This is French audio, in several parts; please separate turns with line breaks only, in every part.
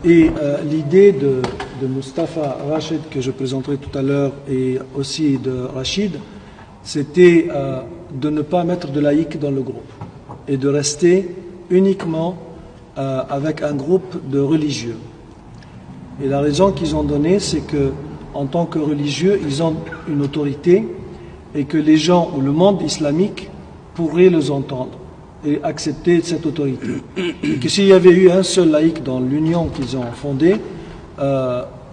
Et l'idée de Mustafa Rachid que je présenterai tout à l'heure et aussi de Rachid, c'était de ne pas mettre de laïcs dans le groupe et de rester uniquement avec un groupe de religieux. Et la raison qu'ils ont donnée, c'est que en tant que religieux, ils ont une autorité et que les gens ou le monde islamique pourraient les entendre et accepter cette autorité. Et que s'il y avait eu un seul laïc dans l'union qu'ils ont fondée,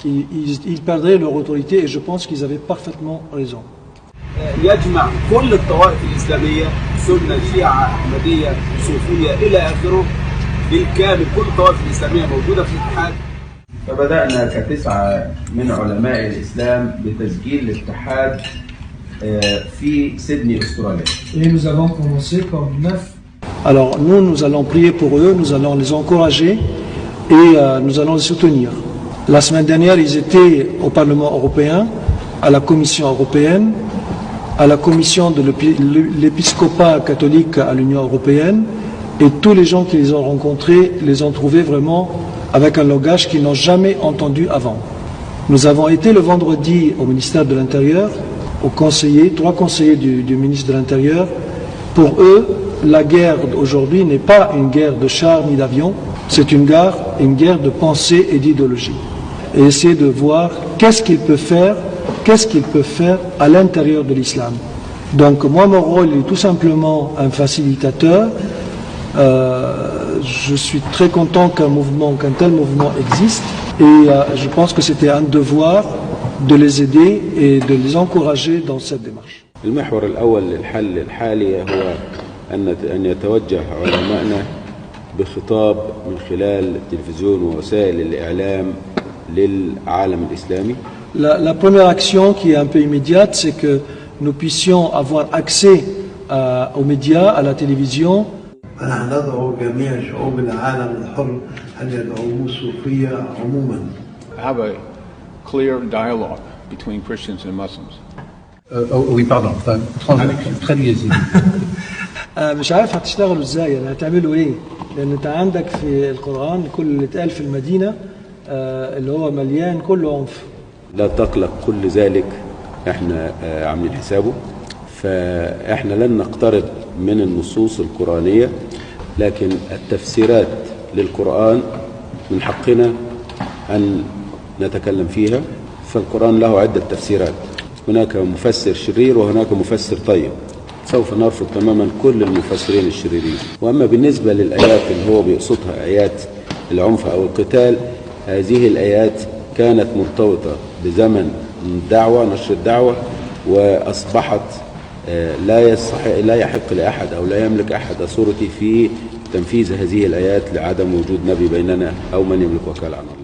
ils perdraient leur autorité et je pense qu'ils avaient parfaitement raison.
يجمع كل الطوائف الإسلامية سنة شيعة أحمدية صوفية إلى آخره بالكامل كل الطوائف الإسلامية موجودة في الاتحاد.
فبدأنا كتسعة من علماء الإسلام بتسجيل الاتحاد في سيدني أستراليا.
Et nous avons commencé comme 9. Alors nous allons prier pour eux, nous allons les encourager et nous allons les soutenir. La semaine dernière, ils étaient au Parlement européen, à la Commission européenne, à la Commission de l'épiscopat catholique à l'Union européenne, et tous les gens qui les ont rencontrés les ont trouvés vraiment avec un langage qu'ils n'ont jamais entendu avant. Nous avons été le vendredi au ministère de l'Intérieur, aux conseillers, 3 conseillers du ministre de l'Intérieur. Pour eux, la guerre aujourd'hui n'est pas une guerre de chars ni d'avions, c'est une guerre de pensée et d'idéologie. Et essayer de voir qu'est-ce qu'ils peuvent faire à l'intérieur de l'islam. Donc moi, mon rôle est tout simplement un facilitateur. Je suis très content qu'un tel mouvement existe et je pense que c'était un devoir de les aider et de les encourager dans cette démarche.
المحور الأول للحل الحالي هو أن يتوجه علماءنا بخطاب من خلال التلفزيون ووسائل الإعلام للعالم الإسلامي.
La première action qui est un peu immédiate, c'est que nous puissions avoir accès aux médias, à la télévision.
نحن ندعو جميع شعوب العالم الحر أن يدعموا الصوفية عموما.
Have a clear dialogue between Christians and Muslims.
Oui, pardon. traduisez.
مش عارف هتشتغلوا ازاي، يعني هتعملوا ايه؟ لان انت عندك في القرآن كل اللي اتقال في المدينة اللي هو مليان كله عنف.
لا تقلق كل ذلك، احنا عاملين حسابه، فاحنا لن نقترب من النصوص القرآنية، لكن التفسيرات للقرآن من حقنا أن نتكلم فيها. فالقرآن له عدة تفسيرات، هناك مفسر شرير وهناك مفسر طيب، سوف نرفض تماما كل المفسرين الشريرين. وأما بالنسبة للآيات اللي هو بيقصدها آيات العنف أو القتال، هذه الآيات كانت مرتبطة بزمن الدعوة، نشر الدعوة، وأصبحت لا يحق لأحد أو لا يملك أحد صورتي في تنفيذ هذه الآيات لعدم وجود نبي بيننا أو من يملك وكالة عن الله.